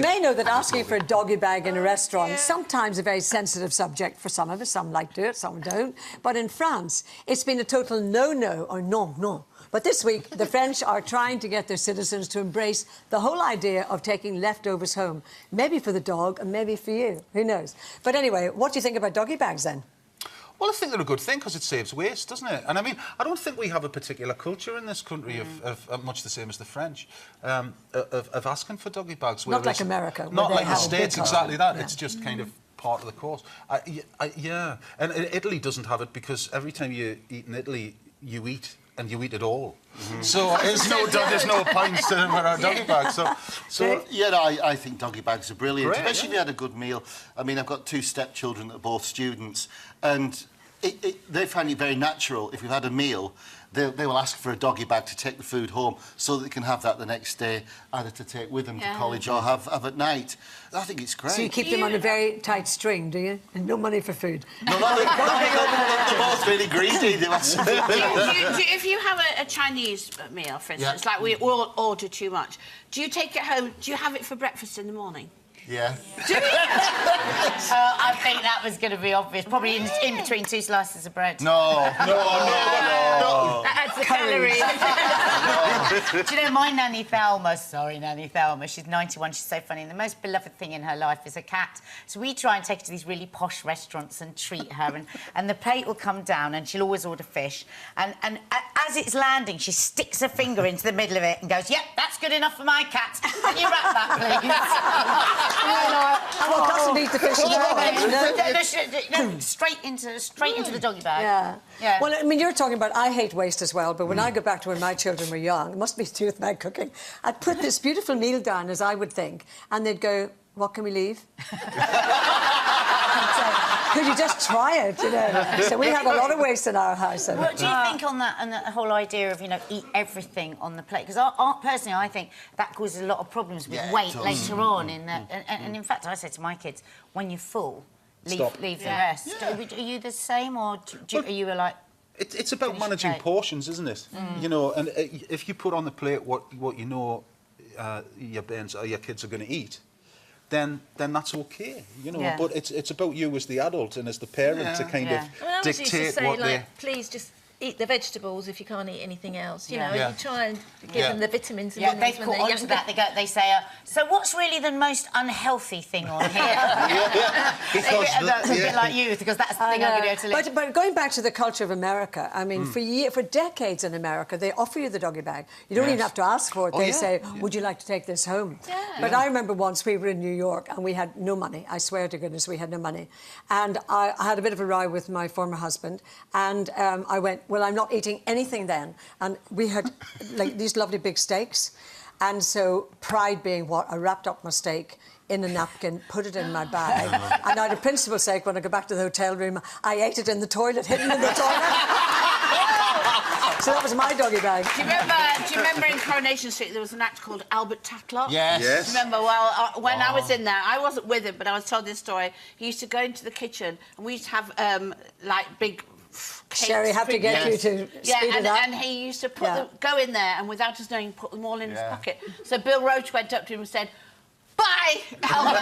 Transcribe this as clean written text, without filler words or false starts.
may know that asking for a doggy bag in a restaurant is sometimes a very sensitive subject for some of us. Some like to do it, some don't. But in France, it's been a total no-no, or non. But this week, the French are trying to get their citizens to embrace the whole idea of taking leftovers home. Maybe for the dog and maybe for you. Who knows? But anyway, what do you think about doggy bags, then? Well, I think they're a good thing because it saves waste, doesn't it? And I mean, I don't think we have a particular culture in this country of much the same as the French, of asking for doggy bags. Not like America. Not like the States, exactly that. Yeah. It's just kind of part of the course. Yeah. And Italy doesn't have it because every time you eat in Italy, you eat. And you eat it all. So there's no point to wear a doggy bag. So yeah, I think doggy bags are brilliant, great, especially if you had a good meal. I mean, I've got 2 stepchildren that are both students, and they find it very natural. If you've had a meal, they will ask for a doggy bag to take the food home so that they can have that the next day, either to take with them to college or have at night. I think it's great. So you keep them on a very tight string, do you? And no money for food. No, they're both really greedy. If you have a Chinese meal, for instance, like we all order too much, do you take it home? Do you have it for breakfast in the morning? Yeah. Do you? I think that was going to be obvious. Probably in between 2 slices of bread. No. That adds the calories. Do you know, my Nanny Thelma, sorry, Nanny Thelma, she's 91, she's so funny, and the most beloved thing in her life is a cat. So we try and take her to these really posh restaurants and treat her, and the plate will come down, and she'll always order fish, and as it's landing, she sticks her finger into the middle of it and goes, "Yep, that's good enough for my cat. Can you wrap that, please?" Well, doesn't eat the fish straight into the doggy bag. Yeah. Well, I mean, you're talking about I hate waste as well, but when I go back to when my children were young, it must be to do with my cooking, I'd put this beautiful meal down, as I would think, and they'd go, "What can we leave?" Could you just try it, you know? So we have a lot of waste in our house. What do you think on that, and the whole idea of, you know, eat everything on the plate? Because personally, I think that causes a lot of problems with weight later on. And in fact, I say to my kids, when you're full, leave the rest. Are you the same, or are you like... It's about managing portions, isn't it? You know, and if you put on the plate what you know your parents or your kids are going to eat, then that's okay, you know. But it's about you as the adult and as the parent to kind of dictate what they... Please just eat the vegetables if you can't eat anything else. You know, you try and give them the vitamins and minerals when they're young. They put onto that. They say, "So what's really the most unhealthy thing on here?" Because that's a bit like you, because that's the thing I'm going to go to live. But going back to the culture of America, I mean, for decades in America, they offer you the doggy bag. You don't even have to ask for it. They say, "Would you like to take this home?" But I remember once we were in New York and we had no money. I swear to goodness, we had no money. And I had a bit of a row with my former husband, and I went, "Well, I'm not eating anything then." And we had like these lovely big steaks, and so pride being what, I wrapped up my steak in a napkin, put it in my bag, and out of principle's sake, when I go back to the hotel room, I ate it in the toilet, hidden in the toilet. So that was my doggy bag. Do you remember in Coronation Street there was an actor called Albert Tatlock? Yes. Do you remember? Well, when I was in there, I wasn't with him, but I was told this story. He used to go into the kitchen, and we used to have like big... Sherry, have to get you to speed it up. And he used to go in there and, without us knowing, put them all in his pocket. So Bill Roach went up to him and said, "Bye, Albert."